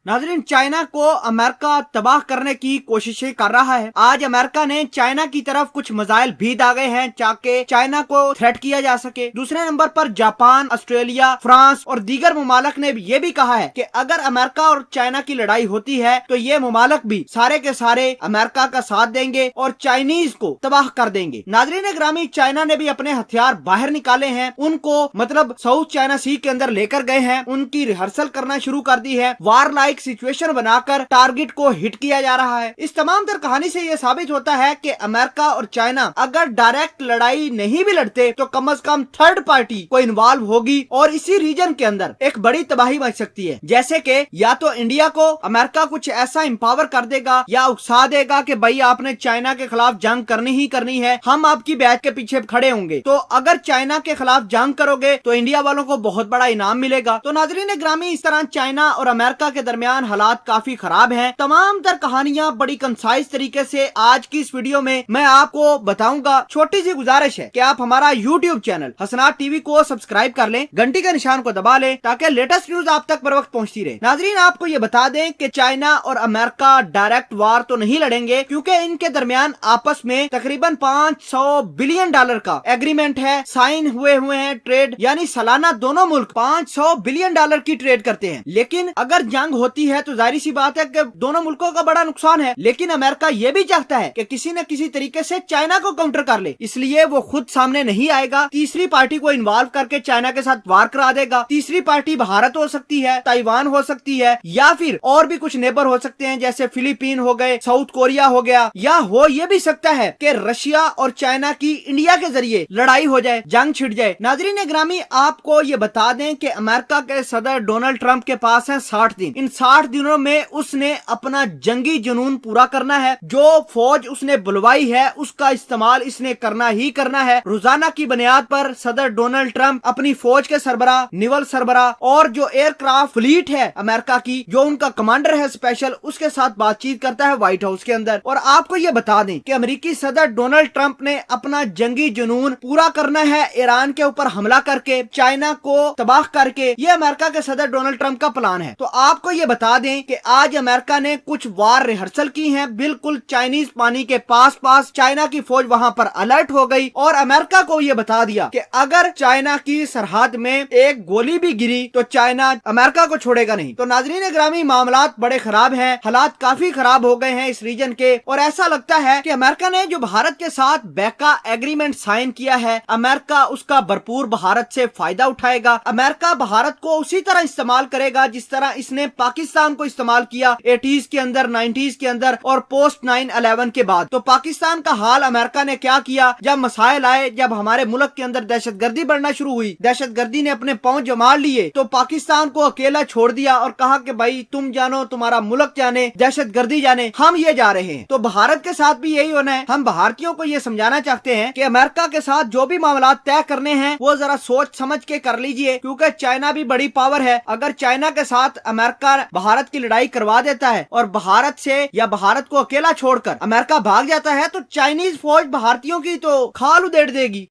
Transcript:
नाज़रीन, चाइना को अमेरिका तबाह करने की कोशिशें कर रहा है। आज अमेरिका ने चाइना की तरफ कुछ मिसाइल भी दागे हैं ताकि चाइना को थ्रेट किया जा सके। दूसरे नंबर पर जापान, ऑस्ट्रेलिया, फ्रांस और दीगर मुमालक ने ये भी कहा है कि अगर अमेरिका और चाइना की लड़ाई होती है तो ये मुमालक भी सारे के सारे अमेरिका का साथ देंगे और चाइनीज को तबाह कर देंगे। नाज़रीन ग्रामी, चाइना ने भी अपने हथियार बाहर निकाले हैं, उनको मतलब साउथ चाइना सी के अंदर लेकर गए हैं, उनकी रिहर्सल करना शुरू कर दी है। वार लाइक सिचुएशन बनाकर टारगेट को हिट किया जा रहा है। इस तमाम तर कहानी से ये साबित होता है कि अमेरिका और चाइना अगर डायरेक्ट लड़ाई नहीं भी लड़ते तो कम से कम थर्ड पार्टी को इन्वॉल्व होगी और इसी रीजन के अंदर एक बड़ी तबाही मच सकती है। जैसे कि या तो इंडिया को अमेरिका कुछ ऐसा एम्पावर कर देगा या उकसा देगा कि भाई आपने चाइना के खिलाफ जंग करनी ही करनी है, हम आपकी बैठ के पीछे खड़े होंगे। तो अगर चाइना के खिलाफ जंग करोगे तो इंडिया वालों को बहुत बड़ा इनाम मिलेगा। तो नाज़रीन ग्रामी, इस तरह चाइना और अमेरिका के दरमियान हालात काफी खराब हैं। तमाम तर कहानियां बड़ी कंसाइज तरीके से आज की इस वीडियो में मैं आपको बताऊंगा। छोटी सी गुजारिश है कि आप हमारा यूट्यूब चैनल हसनात टीवी को सब्सक्राइब कर लें, घंटी के निशान को दबा लें ताकि लेटेस्ट न्यूज आप तक बर वक्त पहुंचती रहे। नाज़रीन, आपको ये बता दें कि चाइना और अमेरिका डायरेक्ट वार तो नहीं लड़ेंगे क्योंकि इनके दरमियान आपस में तकरीबन $500 बिलियन का एग्रीमेंट है, साइन हुए हैं। ट्रेड यानी सालाना दोनों मुल्क $500 बिलियन की ट्रेड करते हैं। लेकिन अगर जंग होती है तो जाहिर सी बात है कि दोनों मुल्कों का बड़ा नुकसान है। लेकिन अमेरिका ये भी चाहता है कि किसी न किसी तरीके से चाइना को काउंटर कर ले, इसलिए वो खुद सामने नहीं आएगा, तीसरी पार्टी को इन्वॉल्व करके चाइना के साथ वार करा देगा। तीसरी पार्टी भारत हो सकती है, ताइवान हो सकती है, या फिर और भी कुछ नेबर हो सकते हैं जैसे फिलीपीन हो गए, साउथ कोरिया हो गया, या हो ये भी सकता है कि रशिया और चाइना की इंडिया के जरिए लड़ाई हो जाए, जंग छिड़ जाए। नाज़रीन ग्रामी, आपको ये बता दें कि अमेरिका के सदर डोनाल्ड ट्रंप के पास है 60 दिन। इन 60 दिनों में उसने अपना जंगी जुनून पूरा करना है। जो फौज उसने बुलवाई है उसका इस्तेमाल इसने करना ही करना है। रोजाना की बुनियाद पर सदर डोनाल्ड ट्रंप अपनी फौज के सरबरा, निवल सरबरा और जो एयरक्राफ्ट फ्लीट है अमेरिका की, जो उनका कमांडर है स्पेशल, उसके साथ बातचीत करता है व्हाइट हाउस के अंदर। और आपको ये बता दें कि अमेरिकी सदर डोनाल्ड ट्रंप ने अपना जंगी जुनून पूरा करना है ईरान के ऊपर हमला करके, चाइना को तबाह करके। ये अमेरिका के सदर डोनाल्ड ट्रंप का प्लान है। तो आपको ये बता दें कि आज अमेरिका ने कुछ वार रिहर्सल की है, बिल्कुल चाइनीज पानी के पास चाइना की फौज वहां पर अलर्ट हो गई और अमेरिका को ये बता दिया कि अगर चाइना की सरहद में एक गोली भी गिरी तो चाइना अमेरिका को छोड़ेगा नहीं। तो नाज़रीन ग्रामी, मामलात बड़े खराब हैं, हालात काफी खराब हो गए हैं इस रीजन के। और ऐसा लगता है कि अमेरिका ने जो भारत के साथ बैका एग्रीमेंट साइन किया है, अमेरिका उसका भरपूर भारत से फायदा उठाएगा। अमेरिका भारत को उसी तरह इस्तेमाल करेगा जिस तरह इसने पाकिस्तान को इस्तेमाल किया 80s के अंदर, 90s के अंदर और पोस्ट 9/11 के बाद। तो पाकिस्तान का हाल अमेरिका ने क्या किया, जब मसाइल आए, जब हमारे मुल्क के अंदर दहशतगर्दी बढ़ना शुरू हुई, दहशतगर्दी ने अपने पांव जमा लिए, तो पाकिस्तान को अकेला छोड़ दिया और कहा कि भाई तुम जानो, तुम्हारा मुल्क जाने, दहशतगर्दी जाने, हम ये जा रहे हैं। तो भारत के साथ भी यही होना है। हम भारतीयों को ये समझाना चाहते हैं कि अमेरिका के साथ जो भी मामला तय करने हैं वो जरा सोच समझ के कर लीजिए, क्योंकि चाइना भी बड़ी पावर है। अगर चाइना के साथ अमेरिका भारत की लड़ाई करवा देता है और भारत से या भारत को अकेला छोड़कर अमेरिका भाग जाता है तो चाइनीज फौज भारतीयों की तो खाल उधेड़ देगी।